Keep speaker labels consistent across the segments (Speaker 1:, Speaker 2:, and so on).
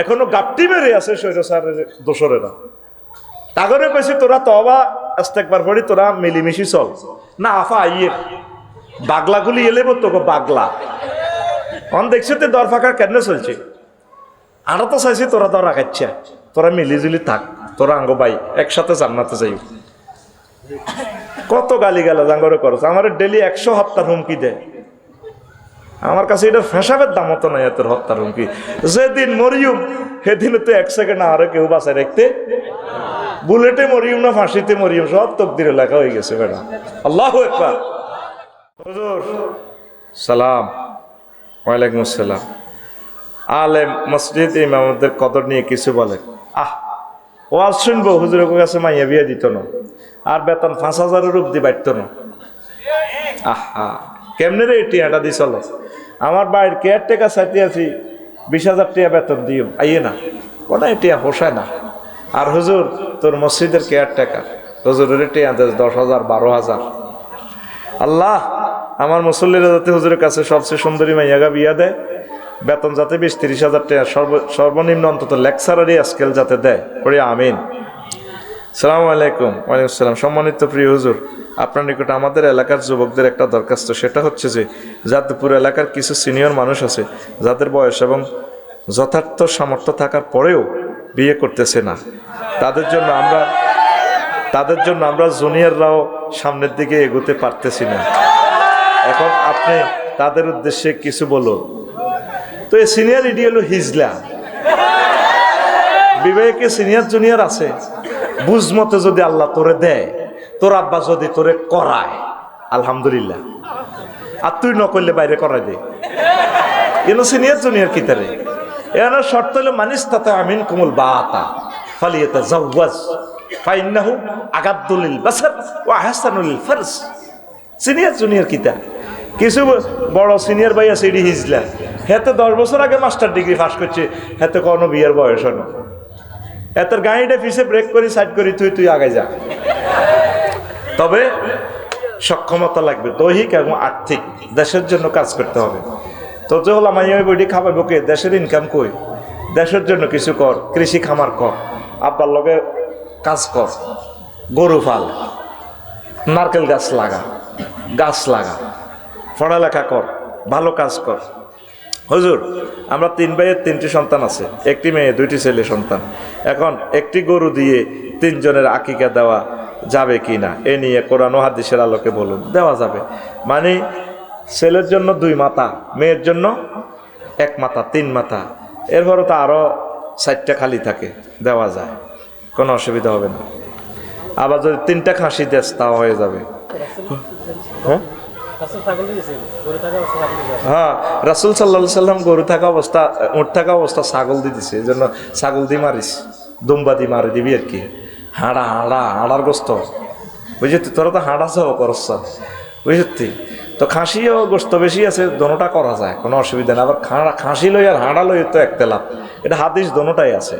Speaker 1: এখনো গাপটি মেরে আছে স্বৈরাচারের দোসরেরা। তাগরে কইছি তোরা তওবা ইস্তেগফার পড়ি, তোরা মিলিমিশি চল না। আফা আইয়ে বাগলাগুলি এলেব তোকে বাগলা অন দেখছি তো দর ফাঁকা কেন চলছে। আরো তো চাইছি তোরা দর রাখাচ্ছা, তোরা মিলিজুলি থাক, তোরা আঙ্গ ভাই একসাথে জান্নাতে যাই। কত গালি গালা জাঙ্গরে করছে, আমার ডেলি 100 হত্যার হুমকি দেয়। আমার কাছে এটা ফেসাবের দাম মতো নাই এত হত্যার হুমকি। যেদিন মরিয়ম সেদিন তো 1 সেকেন্ড আরো কেউ বাঁচায় রাখতে। বুলেটে মরিয়ম না ফাঁসিতে মরিয়ম সব তকদিরে লেখা হয়ে গেছে বেটা। আল্লাহু আকবার। হুজুর সালাম। ওয়ালাইকুম আসসালাম। আলেম মসজিদ ইমামদের কদর নিয়ে কিছু বলে। ওয়াজ শুনবো, হুজুরের কাছে মাইয়া বিয়ে দিত না, আর বেতন 5,000-এর অব্দি বাড়তো না। কেমনে রে টিয়াটা দি চলো, আমার বাড়ির কেয়ারটেকার চাইতে আছি 20,000 টাকা বেতন দিও, আইয়ে না কোথায় টিয়া পোষায় না। আর হুজুর তোর মসজিদের কেয়ারটেকার, হুজুরের টিয়া 10,000 12,000। আল্লাহ আমার মুসল্লিরা যাতে হুজুরের কাছে সবচেয়ে সুন্দরী মাইয়াগা বিয়া দেয়, বেতন যাতে 20-30,000 টাকা সর্বনিম্ন অন্তত লেকচারারি স্কেল যাতে দেয়, পড়ি আমিন। সালামু আলাইকুম। ওয়ালাইকুম আসসালাম। সম্মানিত প্রিয় হুজুর, আপনার নিকট আমাদের এলাকার যুবকদের একটা দরখাস্ত, সেটা হচ্ছে যে যাদবপুর এলাকার কিছু সিনিয়র মানুষ আছে যাদের বয়স এবং যথার্থ সামর্থ্য থাকার পরেও বিয়ে করতেছে না। তাদের জন্য আমরা জুনিয়ররাও সামনের দিকে এগোতে পারতেছি না। এখন আপনি তাদের উদ্দেশ্যে কিছু বলুন। তো এই সিনিয়র ইডি হলো হিজলা। বিবেকে সিনিয়র জুনিয়র আছে, বুঝ মতে যদি আল্লাহ তোরে দেয়, তোর আব্বা যদি তোরে করায় আলহামদুলিল্লাহ, আর তুই নকরলে বাইরে করাই দে। এনো সিনিয়র জুনিয়র কি তারে এনার শর্ত হলো মানিস্তাতা আমিন কুমুল বাতা ফালিয়াতা জাওয়াজ ফাইন্নাহু আগাদ্দুল লিল বাসার ওয়া আহসানুল লিল ফারজ। সিনিয়র জুনিয়র কিতা কিছু বড় সিনিয়র ভাই আছে এডি হিজলা, হেতে 10 বছর আগে মাস্টার ডিগ্রি পাস করছে, হেতে কোনো বিয়ের বয়স হলো। এতের গাড়িটা পিছে ব্রেক করি সাইড করি তুই আগে যা। তবে সক্ষমতা লাগবে দৈহিক এবং আর্থিক, দেশের জন্য কাজ করতে হবে। তো যে হল আমি ওই বইটি খাওয়াবো কে, দেশের ইনকাম কই, দেশের জন্য কিছু কর, কৃষি খামার কর, আব্বার লগে কাজ কর, গরু পাল, নারকেল গাছ লাগা, পড়ালেখা কর, ভালো কাজ কর। হুজুর আমরা 3 ভাইয়ের 3টি সন্তান আছে, 1টি মেয়ে 2টি ছেলে সন্তান। এখন একটি গরু দিয়ে 3 জনের আকিকা দেওয়া যাবে কি না, এ নিয়ে কোরআন ও হাদিসের আলোকে বলুন। দেওয়া যাবে, মানে ছেলের জন্য 2 মাথা, মেয়ের জন্য 1 মাথা, 3 মাথা, এরপরও তো আরও 4টা খালি থাকে, দেওয়া যায়, কোনো অসুবিধা হবে না। আবার যদি 3টা খাসি দেশ তাও হয়ে যাবে। হ্যাঁ রাসূল সাল্লাল্লাহু আলাইহি সাল্লাম গরু থাকা অবস্থা, উট থাকা অবস্থা ছাগল দিয়ে দিছে, এই জন্য ছাগল দিয়ে মারিস, দুম্বা দিয়ে মারি দিবি আর কি। হাড়ার গোস্ত বুঝলি, তোরা তো হাড়া সহ করছ বুঝলি। তো খাসিও গোস্ত বেশি আছে, দোনোটা করা যায়, কোনো অসুবিধা নেই। আবার খাসি লই আর হাড়া লই তো একটা লাভ, এটা হাদিস দোনোটাই আছে।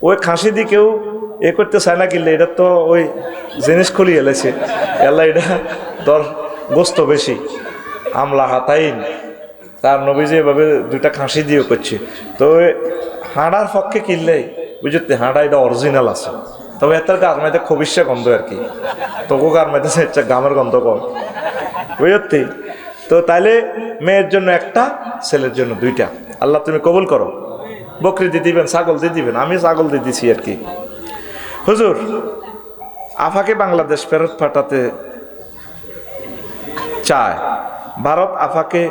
Speaker 1: ওই খাসি দিয়ে কেউ করতে চায় না, কিনলে এটা তো ওই জিনিস খুলি এলেছে এলা, এটা ধর গোস্ত বেশি, আমলা হাতাইন তার নবীজি এভাবে 2টা খাসি দিয়েও করছে। তো ওই হাড়ার পক্ষে কিনলে বুঝতে, হাড়া এটা অরিজিনাল আছে, তবে এত গারমাইতে খবিসা গন্ধ আর কি, তোকে গারমাইতে গামের গন্ধ কর বুঝতি। তো তাইলে মেয়ের জন্য 1টা, ছেলের জন্য 2টা। আল্লাহ তুমি কবুল করো। বকরি দিয়ে দিবেন, ছাগল দিয়ে দিবেন, আমি ছাগল দিয়ে দিছি আর কি। হুজুর আফাকে বাংলাদেশ ফেরত পাঠাতে চায় ভারত, আফাকে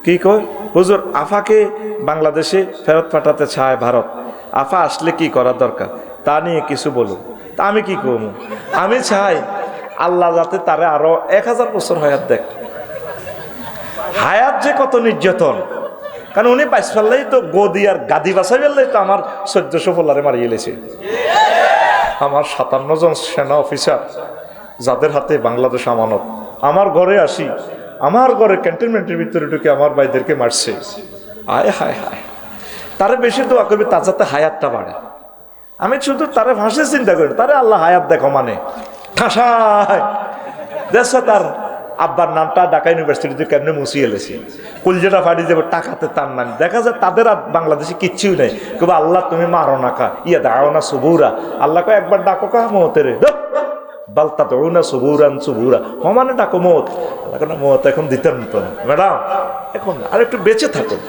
Speaker 1: কি কয় হুজুর, আফাকে বাংলাদেশে ফেরত পাঠাতে চায় ভারত, আফা আসলে কি করা দরকার তা নিয়ে কিছু বলুন। তা আমি কি করব, আমি চাই আল্লাহ যাতে তারে আরো 1000 বছর হায়াত দেখ। হায়াত যে কত নির্যাতন, কারণ উনি 22 ফেললেই তো গদি আর গাদি বাসাই ফেললেই তো আমার 1400 ফলারে মারিয়ে এলেছে। আমার 57 জন সেনা অফিসার যাদের হাতে বাংলাদেশ আমানত, আমার ঘরে আসি, আমার ঘরে ক্যান্টনমেন্টের ভিতরে ঢুকে আমার ভাইদেরকে মারছে। আয় হায় হায়, তারে বেশি দোয়া করবে তার যাতে হায়াতটা বাড়ে। আমি শুধু তারে ভাষায় চিন্তা করি, তারে আল্লাহ হায়াত দেখো, মানে ঠাসায় দেশ তার আব্বার নামটা ঢাকা ইউনিভার্সিটিতে কেমনে মুছিয়ে এলেছি, কলজেটা ফাড়ি যাবে টাকাতে তার নাম। দেখা যায় তাদের আর বাংলাদেশে কিচ্ছুই নেই, কেবল আল্লাহ তুমি মারো না কা ইয়া দাও না সুবুরা, আল্লাহ কয় একবার ডাকো কা মতেরে বালতা তো না সুবুরান সুবুরা, মানে ডাকো মত। আল্লাহ কেন মত এখন দিতে মতো না ম্যাডাম, এখন আর একটু বেঁচে থাকুন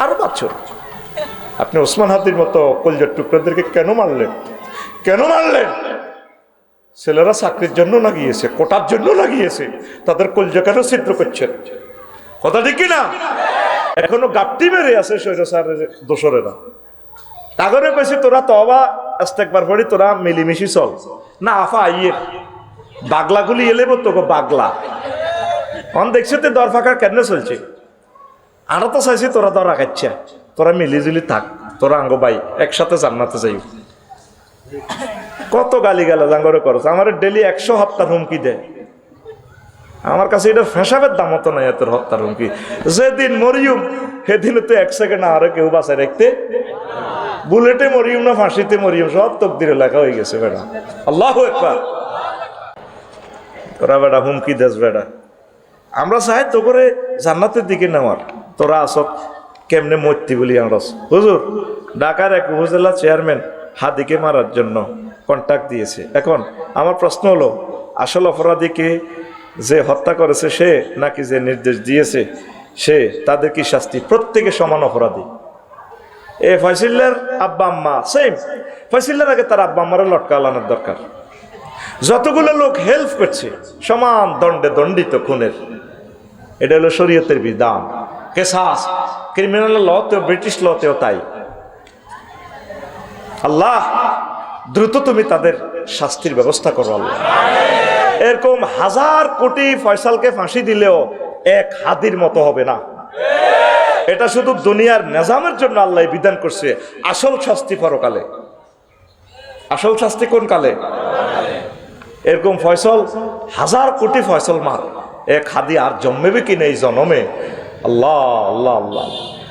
Speaker 1: আরো বছর। আপনি ওসমান হাদির মতো কলজার টুকরাদেরকে কেন মারলেন? কেন মারলেন? ছেলেরা চাকরির জন্য লাগিয়েছে, কোটার জন্য লাগিয়েছে, তাদের কলজা কেন ছিদ্র করছেন? কথা ঠিক কিনা? এখনো গাপটি মেরে আছে স্বৈরাচারের দোসরেরা। তাগরে পেয়েছি তোরা তবা আস্তেকবার পড়ি, তোরা মিলিমিশি চল না আফা আইয়ে বাগলাগুলি এলে তোকে বাগলা অন দেখছি তো দর ফাঁকা কেন চলছে। আরো তো চাইছি তোরা দর রাখাচ্ছে, তোরা মিলিজুলি থাক, তোরা আঙ্গ ভাই একসাথে জান্নাতে যাই। কত গালি গালা জাঙ্গরে করছে, আমার ডেলি 100 হত্যার হুমকি দেয়। আমার কাছে এটা ফেসাবের দাম হতো না এত হত্যার হুমকি। যেদিন মরিয়ম সেদিন তো 1 সেকেন্ড আরো কেউ বাঁচায় রাখতে, বুলেটে মরিয়ম না ফাঁসিতে মরিয়ম সব তকদিরে লেখা হয়ে গেছে বেটা। আল্লাহু আকবার। তোরা বেটা হুমকি দেস বেটা, আমরা চাই তো করে জান্নাতের দিকে নেওয়ার, তোরা আসত কেমনে মরতি বলি আমরা। হুজুর ঢাকার এক উপজেলা চেয়ারম্যান হাদিকে মারার জন্য কন্ট্যাক্ট দিয়েছে। এখন আমার প্রশ্ন হলো, আসল অপরাধীকে যে হত্যা করেছে সে নাকি যে নির্দেশ দিয়েছে সে? তাদের কি শাস্তি? প্রত্যেকে সমান অপরাধী। এ ফয়সিল্লার আব্বা আম্মা সেম, ফয়সিল্লার আগে তার আব্বা আম্মারা লটকা আলানোর দরকার। যতগুলো লোক হেল্প করছে সমান দণ্ডে দণ্ডিত খুনের, এটা হলো শরীয়তের বিধান। কেসাস ক্রিমিনাল লতেও ব্রিটিশ লতেও তাই। আল্লাহ দ্রুত তুমি তাদের শাস্তির ব্যবস্থা করো আল্লাহ। এরকম 1000 কোটি ফয়সালকে ফাঁসি দিলেও এক হাদির মতো হবে না। এটা শুধু দুনিয়ার নিজামের জন্য আল্লাহ বিধান করছে, আসল শাস্তি পরকালে। আসল শাস্তি কোন কালে? এরকম ফয়সল 1000 কোটি ফয়সল মার, এক হাদি আর জন্মেবে কিনা এই জন্মে? আল্লাহ আল্লাহ আল্লাহ।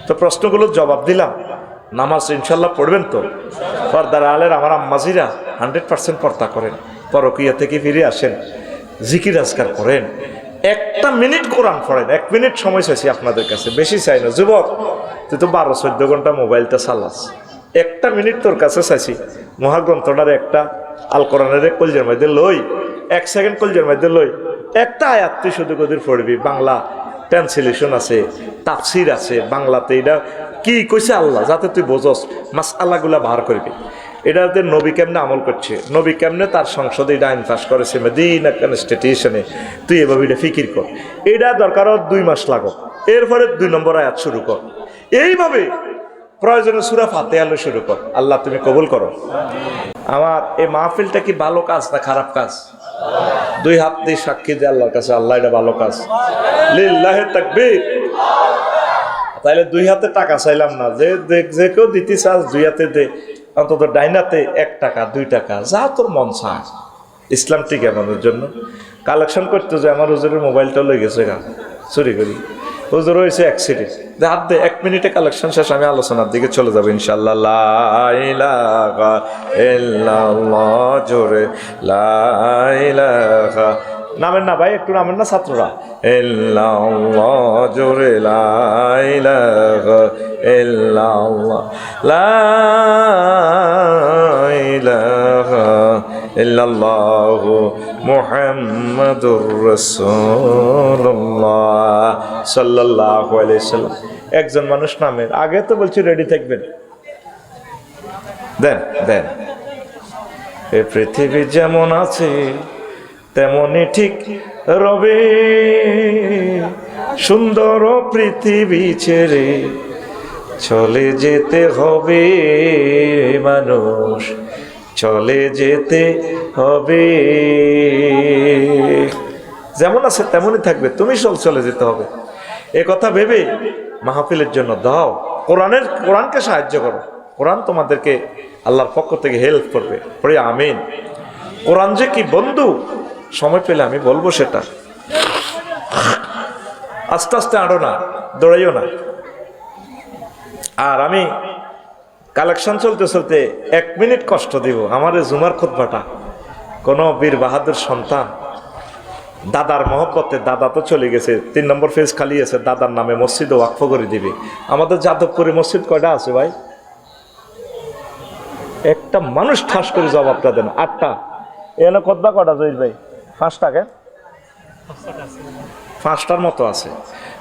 Speaker 1: তো প্রশ্নগুলোর জবাব দিলাম। নামাজ ইনশাল্লাহ পড়বেন তো? পর্দার আলের আমার আম্মাজিরা 100% পর্দা করেন, পরকিয়া থেকে ফিরে আসেন, জিকির আজকার করেন, 1 মিনিট কোরআন পড়েন। 1 মিনিট সময় চাইছি আপনাদের কাছে, বেশি চাই না। যুবক তুই তো 12-14 ঘন্টা মোবাইলটা চালাস, 1 মিনিট তোর কাছে চাইছি। মহাগ্রন্থটার একটা আল কোরআনের কলজের মধ্যে লই, 1 সেকেন্ড কলজের মধ্যে লই, একটা আয়াত তুই শুধু কদির পড়বি। বাংলা ট্রান্সলেশন আছে, তাফসির আছে বাংলাতে, এটা কি কইছে আল্লাহ, যাতে তুই বোঝস মাসআলাগুলা বাহার করবি। এটাতে নবী কেমনে আমল করছে, নবী কেমনে তার সংসদে এটা আইন পাস করেছে মদিনা কনস্টিটিউশনে, তুই এভাবে এটা ফিকির কর। এটা দরকার 2 মাস লাগো, এরপরে 2 নম্বর আয়াত শুরু কর। এইভাবে প্রয়োজনে সূরা ফাতিহা শুরু কর। আল্লাহ তুমি কবুল করো। আমার এই মাহফিলটা কি ভালো কাজ না খারাপ কাজ? 2 হাত দিয়ে সাক্ষী দে আল্লাহর কাছে, আল্লাহ এটা ভালো কাজ। লিল্লাহি তাকবীর। তাইলে 2 হাতে টাকা চাইলাম না, যে কেউ দিতে চাস 2 হাতে দে, অন্তত ডাইনাতে 1 টাকা 2 টাকা যা তোর মন চায়। ইসলাম ঠিক আমাদের জন্য। কালেকশন করতে যে আমার হুজুরের মোবাইলটা লই গেছে গা চুরি করি, হুজুর হয়েছে অ্যাক্সিডেন্ট, হাত দে 1 মিনিটে কালেকশন শেষ, আমি আলোচনার দিকে চলে যাবো ইনশাআল্লাহ। লা ইলাহা ইল্লাল্লাহ, জোরে লা ইলাহা। নামেন না ভাই, একটু নামেন না ছাত্ররা। ইল্লাল্লাহ, জোরে লা ইলাহা ইল্লাল্লাহ, লা ইলাহা ইল্লাল্লাহু মুহাম্মাদুর রাসূলুল্লাহ সাল্লাল্লাহু আলাইহি সাল্লাম। একজন মানুষ নামের আগে তো বলছি রেডি থাকবেন। দেন দেন। এই পৃথিবী যেমন আছে তেমনই ঠিক রবে, সুন্দর পৃথিবী ছেড়ে চলে যেতে হবে মানুষ, চলে যেতে হবে। যেমন আছে তেমনই থাকবে, তুমি চলে যেতে হবে। এ কথা ভেবে মাহফিলের জন্য দাও, কোরআনকে সাহায্য করো। কোরআন তোমাদেরকে আল্লাহর পক্ষ থেকে হেল্প করবে। পড়ে আমিন। কোরআন যে কি বন্ধু, সময় পেলে আমি বলবো সেটা। আস্তে আস্তে আড়ো না, দৌড়াইও না। আর আমি কালেকশন চলতে চলতে 1 মিনিট কষ্ট দিব। আমার জুমার খুতবাটা কোনো বীর বাহাদুর সন্তান দাদার মহব্বতে, দাদা তো চলে গেছে, 3 নম্বর ফেজ খালি আছে, দাদার নামে মসজিদে ওয়াকফ করে দিবে। আমাদের যাদবপুরে মসজিদ কয়টা আছে ভাই? একটা মানুষ ঠাস করে জবাবটা দেন। 8টা। এখানে কতটা কটা জয়ীর ভাই? 5টা কেন? 5টার মতো আছে।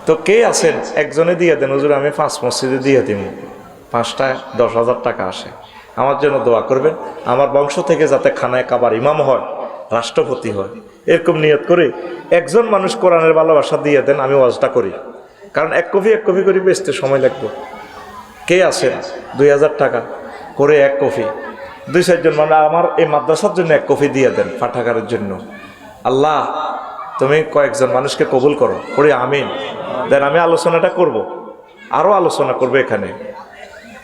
Speaker 1: তো কে আছেন একজনে দিয়ে দেন, হুজুর আমি 5 মসজিদে দিয়ে দিব, 5টায় 10,000 টাকা আসে, আমার জন্য দোয়া করবেন, আমার বংশ থেকে যাতে খানায় কাবার ইমাম হয়, রাষ্ট্রপতি হয়, এরকম নিয়ত করে একজন মানুষ কোরআনের ভালোবাসা দিয়ে দেন, আমি ওয়াজটা করি। কারণ এক কপি করে বেচতে সময় লাগবে। কে আছেন 2,000 টাকা করে 1 কপি, 2-4 জন মানে আমার এই মাদ্রাসার জন্য 1 কপি দিয়ে দেন, পাঠাগারের জন্য। আল্লাহ তুমি কয়েকজন মানুষকে কবুল করো, করি আমিন। দেন আমি আলোচনাটা করব, আরও আলোচনা করবো এখানে,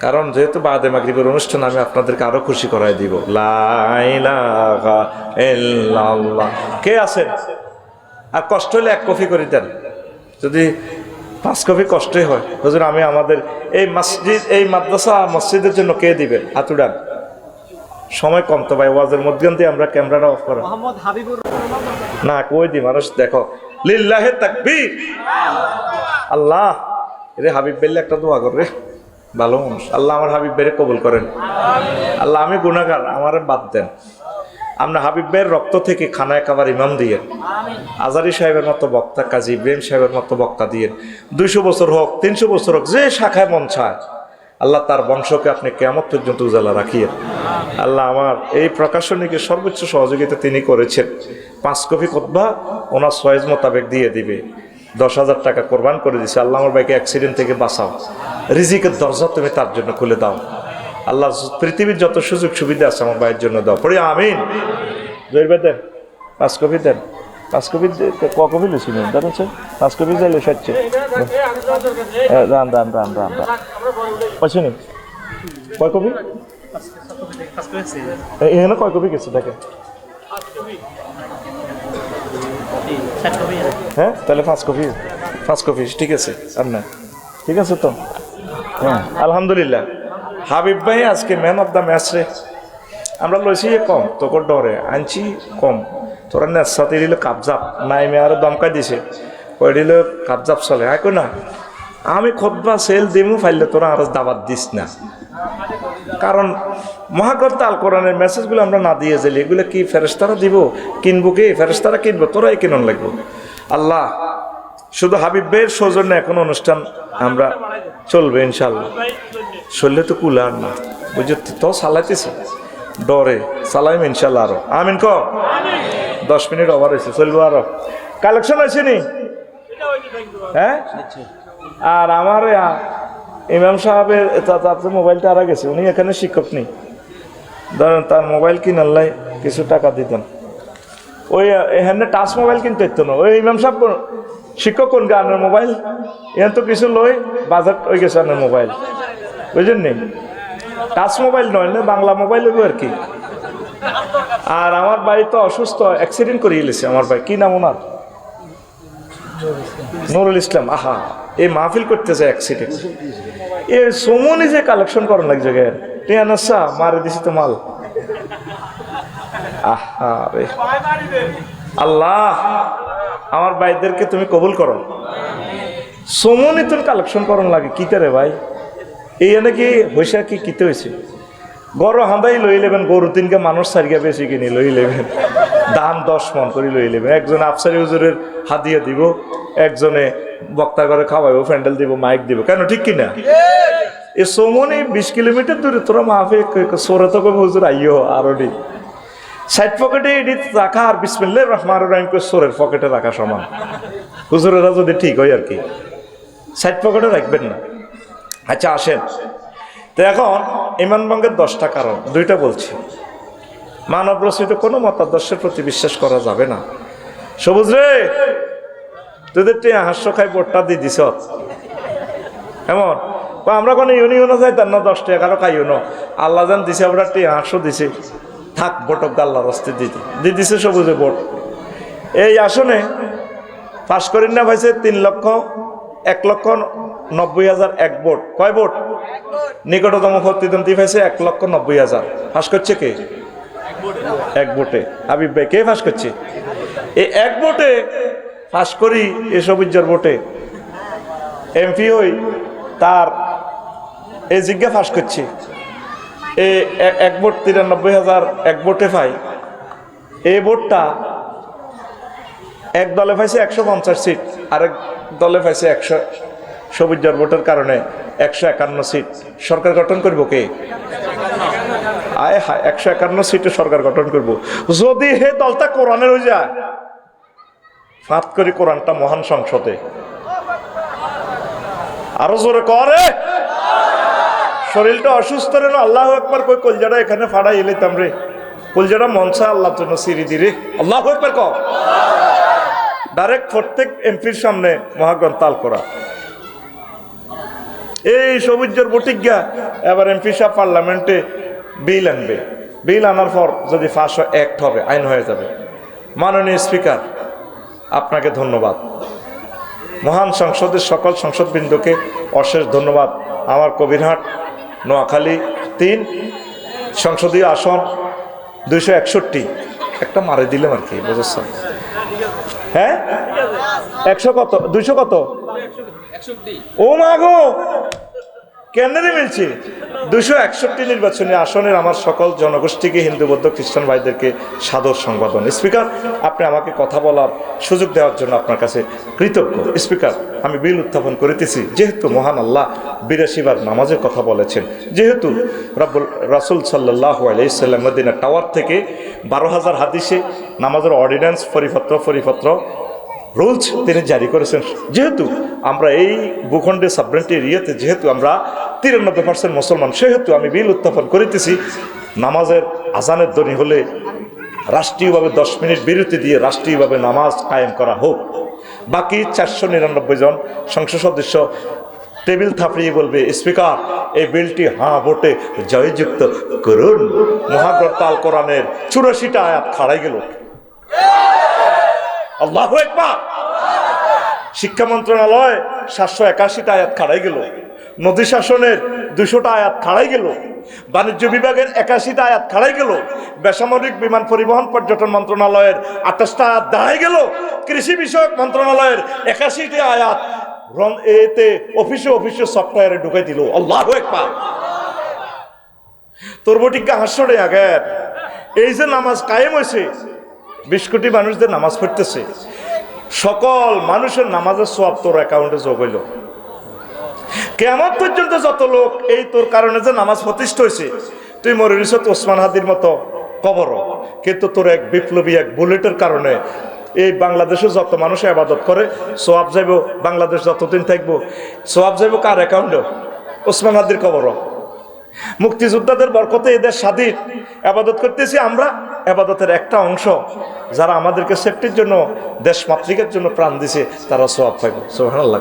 Speaker 1: কারণ যেহেতু বাদে মাগরিবের অনুষ্ঠান, আমি আপনাদেরকে আরো খুশি করাই দিব। লা ইলাহা ইল্লাল্লাহ। কে আছেন? আর কষ্ট হলে 1 কপি করে দেন, যদি 5 কপি কষ্টই হয়। হুজুর আমি আমাদের এই মসজিদ, এই মাদ্রাসা মসজিদের জন্য কে দিবেন? হাত উঠান। সময় কম তো ভাই, ওয়াজের মধ্যে আমরা ক্যামেরাটা অফ করা না, কই দি মানুষ দেখো। লিল্লাহে তাকবীর। আল্লাহ রে হাবিব বেল্লে একটা দোয়া করে, ভালো মানুষ। আল্লাহ আমার হাবিব ভাইয়ের কবুল করেন। আল্লাহ আমি গুনাহগার, আমারে বাদ দেন। আমরা হাবিব ভাইয়ের রক্ত থেকে খানায় কাবার ইমাম দিয়ে, আজারি সাহেবের মতো বক্তা, কাজী ইব্রাহিম সাহেবের মতো বক্তা দিয়ে 200 বছর হোক, 300 বছর হোক, যে শাখায় মন চায়, আল্লাহ তার বংশকে আপনি কিয়ামত পর্যন্ত উজালা রাখিয়ে। আল্লাহ আমার এই প্রকাশনীকে সর্বোচ্চ সহযোগিতা তিনি করেছেন। 5 কপি খুতবা ওনার চয়েস মোতাবেক দিয়ে দিবে। 10,000 টাকা কোরবান করে দিছে। আল্লাহ আমার ভাইকে অ্যাক্সিডেন্ট থেকে বাঁচাও, রিজিকের দরজা তুমি তার জন্য খুলে দাও। আল্লাহ পৃথিবীর যত সুযোগ সুবিধা আছে আমার ভাইয়ের জন্য দাও, পড়ি আমিন। জয়ের ভাই দেন 5 কপি দেন। 5 কপি ক কপি লিখছিলেন জানেন? 5 কপি যাইলে সাচ্ছে রান রান রান রান রান পয়সা নেই। কয় কপি? এখানে কয় কপি গেছে দেখেন। হ্যাঁ তাহলে 5 কপি ঠিক আছে। আর না ঠিক আছে তো, হ্যাঁ আলহামদুলিল্লাহ। হাবিব ভাই আজকে ম্যান অফ দ্য ম্যাচ রে। আমরা লইছি কম, তোর ডরে আনছি কম, তোরা নেট সাথে দিল কাবজাব নাইমে আরো দমকা দিছে, ওই দিল কাবজাব চলে। হ্যাঁ কই না আমি খুতবা সেল দিমু ফাইলে তোরা আর দাবাত দিস না। কারণ মহাগ্রন্থ আল কোরআনের মেসেজগুলো আমরা না দিয়ে যাই, এগুলো কি ফেরেশতারা দিব? কিনবো কি? ফেরেশতারা কিনবো, তোরাই কিনুন লাগবো। আল্লাহ শুধু হাবিব ভাইয়ের সৌজন্যে এখন অনুষ্ঠান আমরা চলবে ইনশাল্লাহ। চললে তো কুলার না, বুঝলি তো চালাইতেছি ডরে চালাইম ইনশাল্লাহ। আরো আমিন ক 10 মিনিট ওভার হয়েছে, চলবো আরো। কালেকশন হয়েছে নি? হ্যাঁ। আর আমার ইমাম সাহেবের তার মোবাইলটা হারা গেছে, উনি এখানে শিক্ষক নেই, ধরেন তার মোবাইল কিনাল্লাই কিছু টাকা দিতেন। ওই এখানে টাচ মোবাইল কিনতে হতো না। ওই ইমাম সাহেব শিক্ষক কোন গানের মোবাইল এখান তো কিছু লই বাজার হয়ে গেছে আনের মোবাইল, বুঝলেন নি? টাচ মোবাইল নয় না, বাংলা মোবাইল হইব আর কি। আর আমার ভাই তো অসুস্থ, অ্যাক্সিডেন্ট করিয়ে গেছে আমার ভাই। কি নাম ওনার? নুরুল ইসলাম। আহা এই মাহফিল করতেছে অ্যাক্সিডেন্ট। এ সমনি যে কালেকশন করার লাগছে গে টিয়ানসা মারে দিছি তো মাল। আহা রে আল্লাহ আমার ভাইদেরকে তুমি কবুল করো। সমনি তুমি কালেকশন করার লাগে কিতে রে ভাই? এই নাকি হইসা কি কিতে হয়েছে? গরু হাঁদাই লই লেবেন, গরু 3কে মানুষ 4কে বেশি কিনি লই লেবেন, দাম 10 মন করে লই লেবেন। একজনে আফসারি হুজুরের হাদিয়া দিব, একজনে বক্তা করে খাওয়াইব, প্যান্ডেল দিব, মাইক দিব, কেন ঠিক কিনা? এ সমনি 20 কিলোমিটার দূরে তোরা মাহফিল সোরে তো কবে হুজুর আইও আরো নি সাইড পকেটে এটি রাখা আর বিসমিল্লাহির রহমানির রহিম করে সোরের পকেটে রাখা সমান। হুজুরেরা যদি ঠিক হয় আর কি, সাইড পকেটে রাখবেন না। আচ্ছা আসেন তো এখন ইমান ভঙ্গের 10টা কারণ, 2টা বলছি। মানব রচিত কোনো মতাদর্শের প্রতি বিশ্বাস করা যাবে না। সবুজ রে তোদের টিয়া হাস্য খাই বোর্ডটা দিয়ে দিস এমন আমরা কোনো ইউনিয়নে যাইতাম না, 10 টাকা কারো খাইও না। আল্লাহ জান দিছে, আমরা টিয়া হাস্য দিছে, থাক ভোটক আল্লাহর রাস্তে দিয়ে দিছে সবুজে ভোট। এই আসনে পাশ করেন না ভাইছে 3,01,90,000 এক ভোট। কয় ভোট? নিকটতম প্রতিদ্বন্দ্বী পাইছে 1,90,000। ফাঁস করছে কে? এক ভোটে হাবিব ভাই। কে ফাঁস করছে? এই এক ভোটে পাশ করি এসব ইজ্জর ভোটে এমপি হই, তার এই জিজ্ঞা ফাঁস করছি এ এক ভোট 93,000 এক ভোটে পাই। এই ভোটটা এক দলে পাইছে 150 সিট, আরেক দলে পাইছে 100 সবুজের ভোটের কারণে 151 সিট। সরকার গঠন করবো কে? আয় হায়, 151 সিটে সরকার গঠন করব। যদি হে দলটা কোরআনের হয়ে যায়, ফাঁত করি কোরআনটা মহান সংসদে। আরো জোরে করে, শরীরটা অসুস্থ রে না, আল্লাহ একবার কই কলজাটা এখানে ফাড়াই এলিতাম রে, কলজাটা মনসা আল্লাহর জন্য সিঁড়ি দিরে, আল্লাহ একবার ক ডাইরেক্ট প্রত্যেক এমপির সামনে মহাগ্রন্থ আল করা। এই সবুজের বটিজ্ঞা এবার এমপি সাহেব পার্লামেন্টে বিল আনবে, বিল আনার পর যদি 500 অ্যাক্ট হবে, আইন হয়ে যাবে। মাননীয় স্পিকার, আপনাকে ধন্যবাদ। মহান সংসদের সকল সংসদবৃন্দকে অশেষ ধন্যবাদ। আমার কবিরহাট নোয়াখালী 3 সংসদীয় আসন 261 একটা মারে দিলাম আর কি, বুঝেছ? হ্যাঁ 100 কত 200 কত ও মাগো কেন্দ্রে মিলছে 261 নির্বাচনী আসনের আমার সকল জনগোষ্ঠীকে, হিন্দু বৌদ্ধ খ্রিস্টান ভাইদেরকে সাদর সংবাদন। স্পিকার, আপনি আমাকে কথা বলার সুযোগ দেওয়ার জন্য আপনার কাছে কৃতজ্ঞ। স্পিকার, আমি বিল উত্থাপন করিতেছি যেহেতু মহান আল্লাহ 82 বার নামাজের কথা বলেছেন, যেহেতু রাসূল সাল্লাল্লাহু আলাইহি সাল্লাম মদিনা টাওয়ার থেকে 12,000 হাদিসে নামাজের অর্ডিন্যান্স পরিপত্র রুলস তিনি জারি করেছেন, যেহেতু আমরা এই ভূখণ্ডে সাবরেন্টি এরিয়াতে যেহেতু আমরা 93% মুসলমান, সেহেতু আমি বিল উত্থাপন করিতেছি নামাজের আজানের ধ্বনি হলে রাষ্ট্রীয়ভাবে 10 মিনিট বিরতি দিয়ে রাষ্ট্রীয়ভাবে নামাজ কায়েম করা হোক। বাকি 499 জন সংসদ সদস্য টেবিল থাপড়িয়ে বলবে, স্পিকার এই বিলটি হাঁ ভোটে জয়যুক্ত করুন। মহাগ্রন্থ আল কোরআনের 84টা আয়াত খাড়াই গেল। আল্লাহু আকবার। শিক্ষা মন্ত্রণালয় 781টা আয়াত খাড়াই গেল। নদী শাসনের 200টা আয়াত খাড়াই গেল। বাণিজ্য বিভাগের 81টা আয়াত খাড়াই গেল। বেসামরিক বিমান পরিবহন পর্যটন মন্ত্রণালয়ের 28টা আয়াত দাঁড়াই গেল। কৃষি বিষয়ক মন্ত্রণালয়ের 81টা আয়াত এতে অফিসে সফটওয়্যারে ঢুকাই দিল। আল্লাহু আকবার। তোর বটিকা হাস্যরে আগের এই যে নামাজ কায়েম হয়েছে, 20 কোটি মানুষদের নামাজ পড়তেছে, সকল মানুষের নামাজের সওয়াব তোর অ্যাকাউন্টে যোগ হইল। কিয়ামত পর্যন্ত যত লোক এই তোর কারণে যে নামাজ প্রতিষ্ঠা হয়েছে, তুই মরিস ওসমান হাদির মতো কবর, কিন্তু তোর এক বিপ্লবী এক বুলেটের কারণে এই বাংলাদেশে যত মানুষ ইবাদত করে সওয়াব যাইব, বাংলাদেশ যতদিন থাকবো সওয়াব যাইব কার অ্যাকাউন্টে? ওসমান হাদির কবর। মুক্তিযোদ্ধাদের বরকতে এদের স্বাধীন আবাদত করতেছি আমরা, আবাদতের একটা অংশ যারা আমাদেরকে সেফটির জন্য দেশ মাতৃকার জন্য প্রাণ দিছে তারা সওয়াব পাইব। সুবহানাল্লাহ।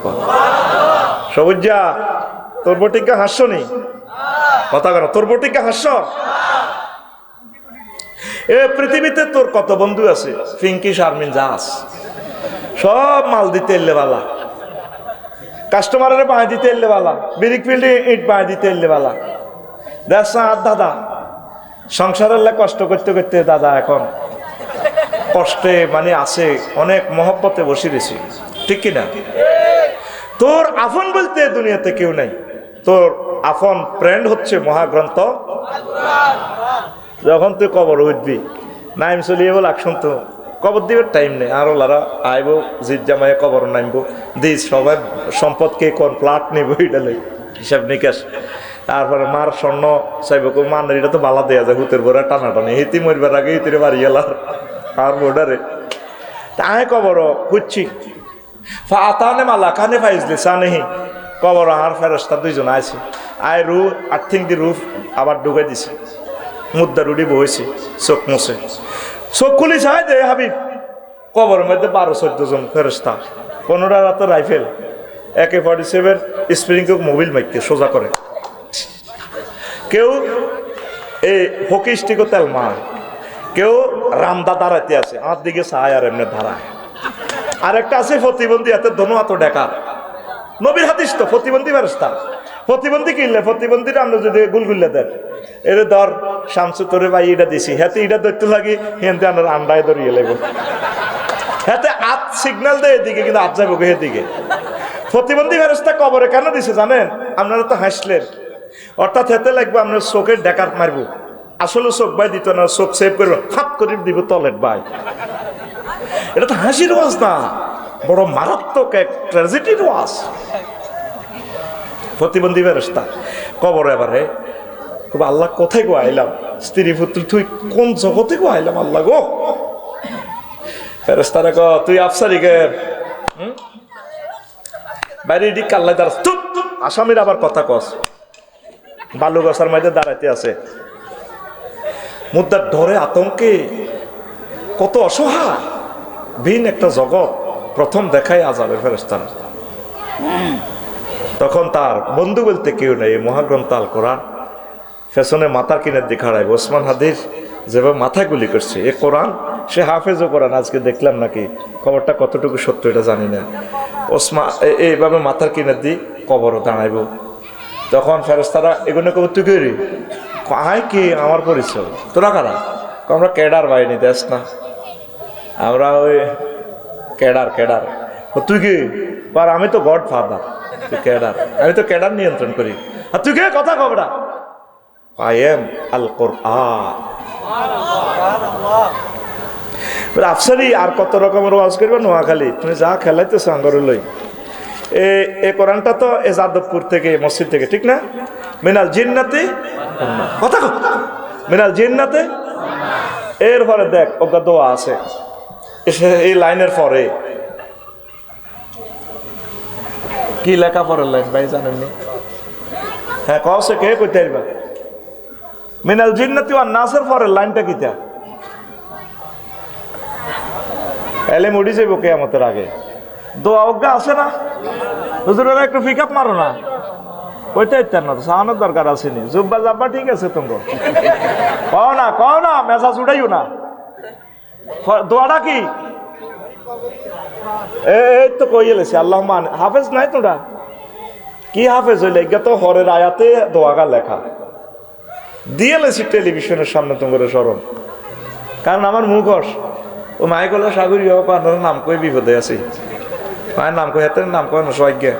Speaker 1: সবুজা তোর বটিকা হাস্য নেই কথা কেন? তোর বটিকা হাস্য। এ পৃথিবীতে তোর কত বন্ধু আছে, ফিঙ্কি শারমিন জাহাজ সব মাল দিতে এলে বালা, কাস্টমারের বাঁয় দিতে এলে বালা, বিরিক ফিল্ডে ইট বাঁয় দিতে এলে বালা। দেখ দাদা সংসারের কষ্ট করতে করতে দাদা এখন কষ্টে মানে আছে, অনেক মহব্বতে বসে রয়েছি, ঠিক কিনা? তোর আফন বলতে দুনিয়াতে কেউ নাই, তোর আফন ফ্রেন্ড হচ্ছে মহাগ্রন্থ। যখন তুই কবর উঠবি নাইম চলিয়ে বল আকশন, তো কবর দিবার টাইম নেই, আর ওলারা আইব জিদ জামাইয়ে কবর নামবো দিস সবাই সম্পদকে কোন প্লাট নেব এটা হিসাব নিকাশ, তারপরে মার স্বর্ণ চাইব মান, এটা তো বালা দেয়া যায় হুতের ভরা টানাটানি, হিতি মরবার আগে হিতিরে বাড়ি গেলার আর বোর্ডারে তাই কবর খুঁজছি আতানে মালা কানে ফাইজলে চানেহি কবর আর ফেরস্তা 2 জন আছে আয় রু আর্থিং দি রুফ আবার ঢুকে দিছে, মুদ্রা রুডি বইছে, চোখ মুছে চোখ খুলি চাই দে হাবিব কবরের মধ্যে 12-14 জন ফেরস্তা, 15টা রাত রাইফেল, AK-47 স্প্রিং মোবিল মাইকতে সোজা করে, কেউ এই হকি স্টিকও তেল মার, কেউ রামদা দাঁড়াইতে আছে আমার দিকে চায় আর এমনি ধারায়, আরেকটা আছে প্রতিবন্ধী হাতে ধনু হাত ডেকা, নবীর হাদিস তো প্রতিবন্ধী ফেরেশতা, প্রতিবন্ধী কিনলে প্রতিবন্ধীরা আমরা যদি গুলগুল্লা দেন এর ধর শামসু তোরে ভাই এটা দিছি হাতে এটা ধরতে লাগি হেনতে আমরা আন্ডায় ধরিয়ে লেব, হাতে হাত সিগন্যাল দেয় এদিকে, কিন্তু হাত যাবো এদিকে। প্রতিবন্ধী ফেরেশতা কবরে কেন দিছে জানেন? আপনারা তো হাসলেন, অর্থাৎ হেতে লাগবে আপনার চোখের ডেকার মারবো, আসলে চোখ বাই দিত না, চোখ সেভ করবো, ফাঁক করে দিব তলের বাই। এটা তো হাসির ওয়াজ না, বড় মারাত্মক এক ট্র্যাজেডির ওয়াজ। প্রতিবন্ধী ফেরেশতা কবরে এবারে আল্লাহ কোথায় গো আইলাম, স্ত্রী পুত্র তুই কোন জগতে গো আইলাম আল্লাহ গো। ফেরেশতারা গো তুই আফসারি গে বাইরে এদিক কাল্লাই দাঁড়াস, চুপ। আসামির আবার কথা কস, বালু গাছার মাঝে দাঁড়াইতে আছে, মুদ্রার ডরে আতঙ্কে কত অসহায় ভিন একটা জগৎ প্রথম দেখায় আযাবের ফেরেশতারা। তখন তার বন্ধু বলতে কেউ নেই, মহাগ্রন্থ আল কোরআন পেছনে মাথার কিনের দিকে হারায়। ওসমান হাদির যেভাবে মাথায় গুলি করছে, এ কোরআন সে হাফেজও কোরআন, আজকে দেখলাম নাকি, খবরটা কতটুকু সত্য এটা জানি না। ওসমান এইভাবে মাথার কিনের দিক কবরও দাঁড়াইব। তখন ফেরেশতারা এগুলো কবর তুই করি আয় কি আমার পরিচয়, তোরা কারা? আমরা ক্যাডার বাহিনী দেশ না, আমরা ওই ক্যাডার। তুই কি? আর আমি তো গড ফাদার, তুই ক্যাডার, আমি তো ক্যাডার নিয়ন্ত্রণ করি। আর তুই কে কথা কবরা? আই এম আল কোরআন। আফসারি আর কত রকমের ওয়াজ করবে নোয়াখালী, তুমি যা খেলাইতেছো আঙ্গর লই। এই কোরআনটা তো এ যাদবপুর থেকে, মসজিদ থেকে, ঠিক না? মিনাল জিন্নাতে কথা কো, মিনাল জিন্নাতে। এরপরে দেখ ওগা দোয়া আছে এই লাইনের পরে, কি লেখা পরের লাইন ভাই জানেননি? হ্যাঁ কসে কে কইতে পারবা? মিনাল জিন্নাতি ওয়ান নাসের পরের লাইনটা কিটা? এলে মুড়ি যাইব কিয়ামতের আগে। দোয়া ওগা আছে না? হুজুরেরা একটু পিকআপ মারো না, ওইটা ইত্যার না তো সাহানোর দরকার আসেনি। জুব্বা জাব্বা ঠিক আছে তোমরা, কও না মেজাজ উঠাইও না। দোয়াটা কি? এই তো কই এলেছি আল্লাহ মান। হাফেজ নাই তোরা? কি হাফেজ হইলে এগা তো হরের আয়াতে দোয়াগা লেখা দিয়ে লেছি টেলিভিশনের সামনে তোমার স্মরণ। কারণ আমার মুখস ও মাই গলা সাগরী হোক, আপনার নাম কই বিপদে আছি, মায়ের নাম কই হাতে নাম কয় না সজ্ঞা,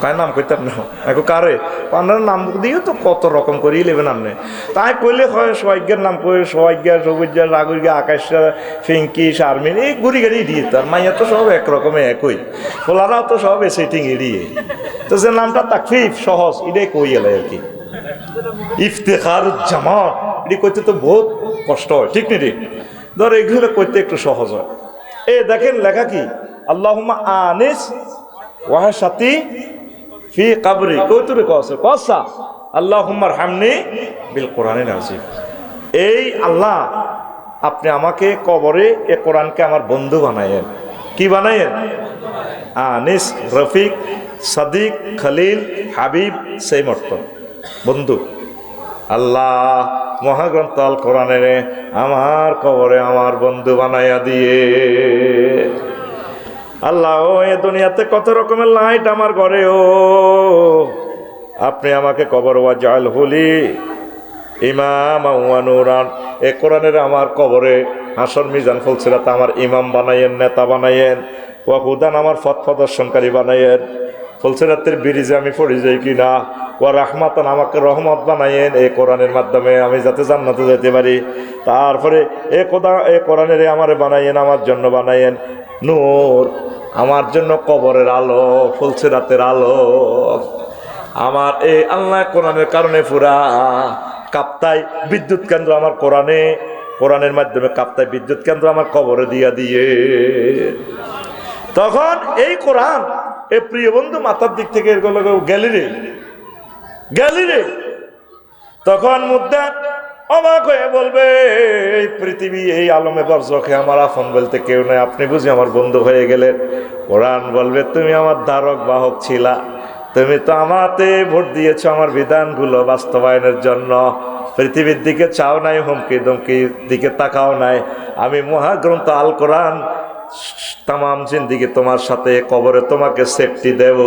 Speaker 1: কার নাম কইতাম না এখন কারে আপনার নাম দিয়েও তো কত রকম করেই নেবেন আপনি। তাই কইলে হয় সজ্ঞার নাম কই, সজ্ঞা, সবুজা, রাগুরিয়া, আকাশা, ফিঙ্কি, শারমিন, এই গুড়ি গাড়ি দিয়ে তার মাইয়া তো সব একরকমে একই, ফোলারাও তো সব সেটিং এড়িয়ে। তো যে নামটা তাকফিফ সহজ, এটাই কই এলে আর কি। ইফতেখারুজ্জামান এটি কইতে তো বহুত কষ্ট হয়, ঠিক নি? ধর এগুলো কইতে একটু সহজ হয়। এ দেখেন লেখা কি, আল্লাহুম্মা আনিস ওয়াহশাতি ফি কবরি, কৌতুরে কসা আল্লাহুম্মা রহমনি বিল কোরআনিল আযীম। এই আল্লাহ আপনি আমাকে কবরে এ কোরআনকে আমার বন্ধু বানায়েন। কি বানায়েন? আনিস, রফিক, সাদিক, খলিল, হাবিব, সেই মর্ত বন্ধু। আল্লাহ মহাগ্রন্থ আল কোরআনের আমার কবরে আমার বন্ধু বানাইয়া দিয়ে। আল্লাহ ও এ দুনিয়াতে কত রকমের লাইট আমার ঘরে, ও আপনি আমাকে কবর ওয়াজাল হুলি ইমাম ওয়া নূরান, এ কোরআনের আমার কবরে হাসর মিজান ফুলসিরাতে আমার ইমাম বানাইয়েন, নেতা বানাইয়েন, ওয়া হুদান আমার পথ প্রদর্শনকারী বানাইয়েন, ফুলসিরাতের ব্রিজে আমি পড়ে যাই কিনা, ওয়া রাহমাতান আমাকে রহমত বানাইয়েন, এই কোরআনের মাধ্যমে আমি যাতে জান্নাতে যেতে পারি। তারপরে এ কোরআনের আমার বানাইয়েন, আমার জন্য বানাইয়েন নূর, আমার জন্য কবরের আলো, ফুলসিরাতের আলো। আমার এই আল্লাহ কোরআনের কারণে পুরা কাপ্তাই বিদ্যুৎ কেন্দ্র আমার কোরআনের মাধ্যমে কাপ্তাই বিদ্যুৎ কেন্দ্র আমার কবরে দিয়ে। তখন এই কোরআন এ প্রিয় বন্ধু মাথার দিক থেকে গ্যালিরে তখন মুদ্রা অবাক হয়ে বলবে, এই পৃথিবী এই আলমে বর্জকে আমার আপন বলতে কেউ নাই, আপনি বুঝি আমার বন্ধু হয়ে গেলেন। কোরআন বলবে, তুমি আমার ধারক বাহক ছিলা, তুমি তো আমাতে ভোট দিয়েছো আমার বিধানগুলো বাস্তবায়নের জন্য, পৃথিবীর দিকে চাও নাই, হুমকি ধমকির দিকে তাকাও নাই। আমি মহাগ্রন্থ আল কোরআন তামাম জিন্দিগি তোমার সাথে, কবরে তোমাকে সেফটি দেব।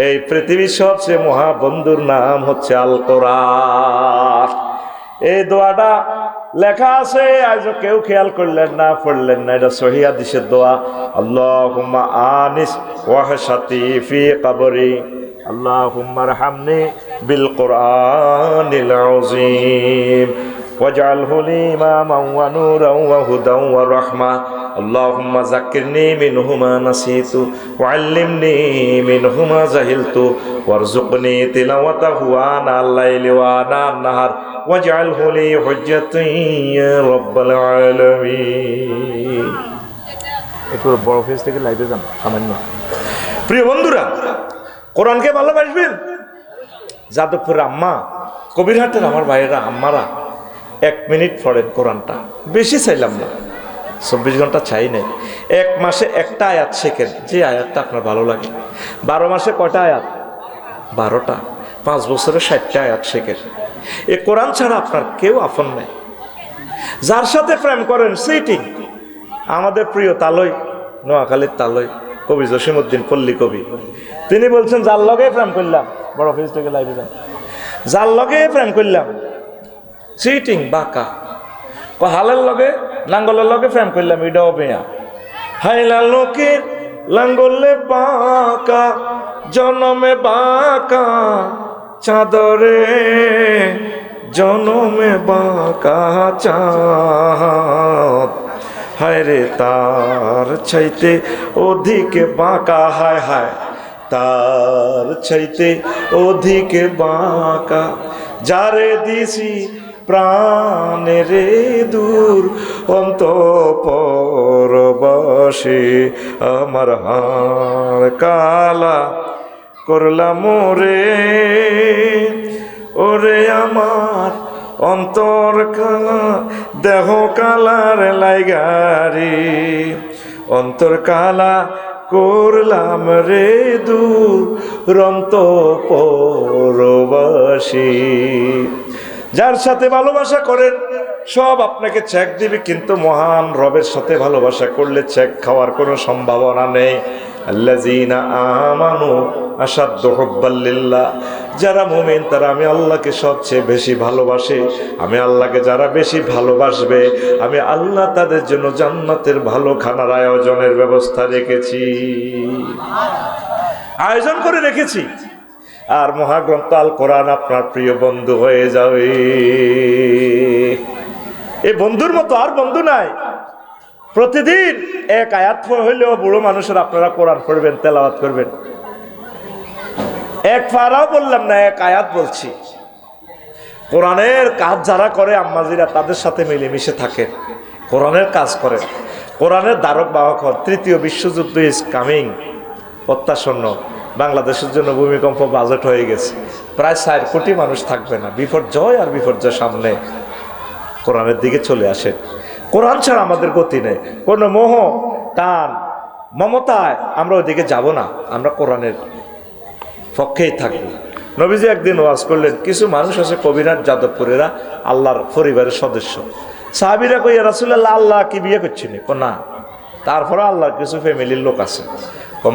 Speaker 1: এই পৃথিবীর সবচেয়ে মহাবন্ধুর নাম হচ্ছে আল কোরআন। এই দোয়াটা লেখা আছে, আজ কেউ খেয়াল করলেন না, পড়লেন না, এটা সহিহ হাদিসের দোয়া। আল্লাহুম্মা আনিস ওয়াহশাতি ফি কবরি আল্লাহুম্মা রহমনি বিল কুরআনিল আযীম ওয়াজআলহু লি ইমামান ওয়া নূরান ওয়া হুদান ওয়া রাহমা আল্লাহুম্মা যাক্কিরনি মিনহু মা নাসিতু ওয়া আল্লিমনি মিনহু মা জাহিলতু ওয়ারযুকনি তিলাওয়াতাহু আনাল লাইলি ওয়া আনান নাহার ওয়াজআলহু লি হুজ্জাতান ইয়া রাব্বাল আলামিন। একটু বড় ফেস থেকে লাইভে যান সামান্য। প্রিয় বন্ধুরা, কোরআনকে ভালোবাসবেন। যাদবপুর আম্মা, কবিরহাটের আমার ভাইয়েরা, আম্মারা 1 মিনিট পড়েন কোরআনটা, বেশি চাইলাম না, 24 ঘন্টা চাই নাই। 1 মাসে একটা আয়াত শেখেন, যে আয়াতটা আপনার ভালো লাগে। 12 মাসে কয়টা আয়াত? 12টা। 5 বছরে 60টা আয়াত শেখেন। এ কোরআন ছাড়া আপনার কেউ আপন নাই। যার সাথে প্রেম করেন সেইটি আমাদের প্রিয় তালই, নোয়াখালীর তালই কবি জসিমউদ্দিন পল্লী কবি, তিনি বলছেন, যার লগে প্রেম করলাম, বড় ফেজ থেকে লাইভে যান, যার লগে প্রেম করলাম চিটিং বাঁকা, হালের লগে লাঙ্গলের লগে প্রেম করলাম, এটাও বেয়া। হাইলা লোকের লাঙ্গলে বাঁকা, জনমে বাঁকা চাঁদরে, জনমে বাঁকা চাঁদ, হায় রে তার চাইতে অধিক বাঁকা, হায় হায় তার চাইতে অধিক বাঁকা, যারে দিছি প্রাণেরে দূর অন্তঃপরবাসে, আমার হাড় কালা করলাম ওরে, ওরে আমার অন্তর কালা দেহ কালার লাইগারি, অন্তর কালা করলাম রে দূর অন্তঃপরবাসী। যার সাথে ভালোবাসা করেন সব আপনাকে চেক দিবে, কিন্তু মহান রবের সাথে ভালোবাসা করলে চেক খাওয়ার কোনো সম্ভাবনা নেই। আল্লাযীনা আমানু আশাদ্দু হুব্বাল লিল্লাহ, যারা মুমিন তারা আমি আল্লাহকে সবচেয়ে বেশি ভালোবাসে। আমি আল্লাহকে যারা বেশি ভালোবাসবে, আমি আল্লাহ তাদের জন্য জান্নাতের ভালো খানার আয়োজনের ব্যবস্থা রেখেছি, আয়োজন করে রেখেছি। আর মহাগ্রন্থ আল কোরআন আপনার প্রিয় বন্ধু হয়ে যাবে। এই বন্ধুর মতো আর বন্ধু নাই। প্রতিদিন 1 আয়াত হইলেও বুড়ো মানুষের আপনারা কোরআন পড়বেন, তেলাওয়াত করবেন। 1 পারাও বললাম না, 1 আয়াত বলছি। কোরআনের কাজ যারা করে আম্মাজিরা, তাদের সাথে মিলেমিশে থাকেন, কোরআনের কাজ করেন, কোরআনের দ্বারক বাহক হন। 3য় বিশ্বযুদ্ধ ইজ কামিং, প্রত্যাসন্ন। বাংলাদেশের জন্য ভূমিকম্প বাজেট হয়ে গেছে, প্রায় 4 কোটি মানুষ থাকবে না। বিপর্যয় আর বিপর্যয় সামনে, কোরআনের দিকে চলে আসেন। কোরআন ছাড়া আমাদের গতি নেই। কোনো মোহ টান মমতায় আমরা ওইদিকে যাব না, আমরা কোরআনের পক্ষেই থাকবো। নবীজি একদিন ওয়াজ করলেন, কিছু মানুষ আছে কবিরাট যাদবপুরেরা, আল্লাহর পরিবারের সদস্য। সাহাবীরা কই, ইয়া রাসূলুল্লাহ আল্লাহ কি বিয়ে করছেন? না, তারপরে আল্লাহর কিছু ফ্যামিলির লোক আছে।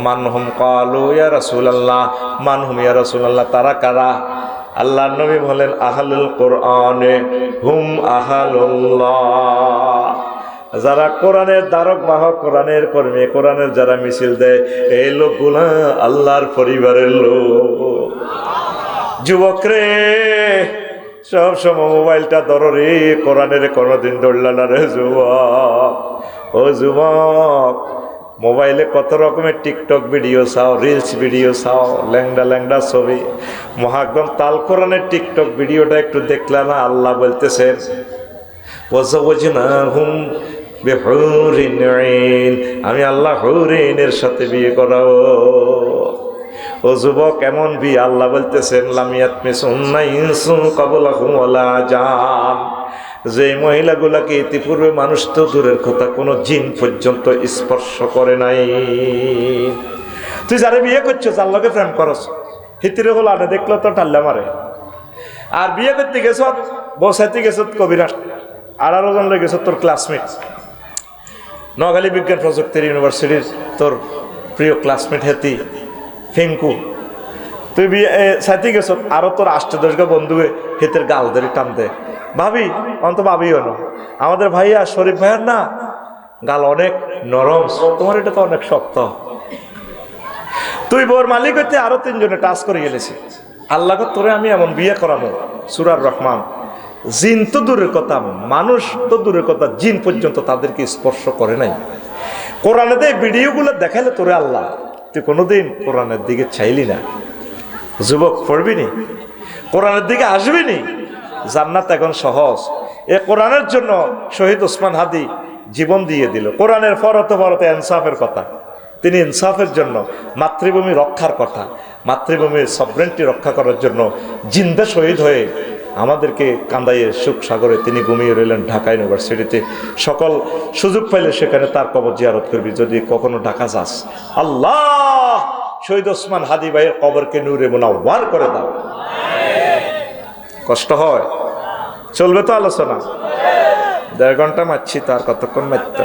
Speaker 1: মানহুম ক্বালু ইয়া রাসূলুল্লাহ, মানহুম ইয়া রাসূলুল্লাহ, তারা কারা? আল্লাহর নবী বলেন, আহলুল কোরআনে হুম আহলুল্লাহ, যারা কোরআনের দ্বারক বাহক, কোরআনের কর্মী, কোরআনের যারা মিছিল দেয়, এই লোকগুলা আল্লাহর পরিবারের লোক। যুবক রে, সব সময় মোবাইলটা ধরো রে, কোরআনের কোনোদিন ধরলা না রে যুবক। ও যুবক, মোবাইলে কত রকমের টিকটক ভিডিও চাও, রিলস ভিডিও চাও, ল্যাংডা ল্যাংডা ছবি। মহাগ্রন্থ আল কোরআনের টিকটক ভিডিওটা একটু দেখলা না? আল্লাহ বলতেছেন, ওয়াজাওয়াজনাহুম বিহুরিন আইন, আমি আল্লাহ হুরিনের সাথে বিয়ে করাবো। ও যুবক, এমন বিয়ে আল্লাহ বলতেছেন, লাম ইয়াতমিসুন্না ইনসুন ক্বাবলাহুম ওয়ালা জান, যে মহিলাগুলাকে ইতিপূর্বে মানুষ তো দূরের কথা, কোনো জিন পর্যন্ত স্পর্শ করে নাই। তুই যারা বিয়ে করছো, যার লগে প্রেম করছ, হিতিরে হলো আনে দেখলো তো টাল্লা মারে। আর বিয়ে করতে গেছ, বসাইতে গেছ কবিরাট, 18 জন লোক গেছ তোর ক্লাসমেট, নোয়াখালী বিজ্ঞান প্রযুক্তির ইউনিভার্সিটির তোর প্রিয় ক্লাসমেট হেতি ফিঙ্কু। তুই বিয়ে সাইতে গেছ, আরো তোর 8-10 বন্ধু হেতের গাল ধরে টান দেয়, ভাবি অন্ত ভাবিও না, আমাদের ভাইয়া শরীফ ভাইয়ার না গাল অনেক নরম, তোমার এটা তো অনেক শক্ত। তুই বোর মালিক হইতে আরো 3 জনে টাচ করে গেলেছে। আল্লাহ তোরে আমি এমন বিয়ে করাবো, সূরার রহমান। জিন তো দূরের কথা, মানুষ তো দূরের কথা, জিন পর্যন্ত তাদেরকে স্পর্শ করে নাই। কোরআনে দিয়ে ভিডিওগুলো দেখালে তোরে আল্লাহ, তুই কোনোদিন কোরআনের দিকে চাইলি না। যুবক পড়বি নি, কোরআনের দিকে আসবি নি, জান্নাত এখন সহজ। এ কোরআনের জন্য শহীদ ওসমান হাদি জীবন দিয়ে দিল। কোরআনের ফরতে ফরতে ইনসাফের কথা, তিনি ইনসাফের জন্য, মাতৃভূমি রক্ষার কথা, মাতৃভূমির সভরেন্টি রক্ষা করার জন্য জিন্দা শহীদ হয়ে আমাদেরকে কান্দাইয়ে সুখ সাগরে তিনি ঘুমিয়ে রইলেন ঢাকা ইউনিভার্সিটিতে। সকল সুযোগ পাইলে সেখানে তার কবর জিয়ারত করবি যদি কখনো ঢাকা যাস। আল্লাহ শহীদ ওসমান হাদি ভাইয়ের কবরকে নূরে মুনাওয়ার করে দাও। কষ্ট হয়, চলবে তো আলোচনা? 1.5 ঘন্টা মারছি, তার কতক্ষণ মারতে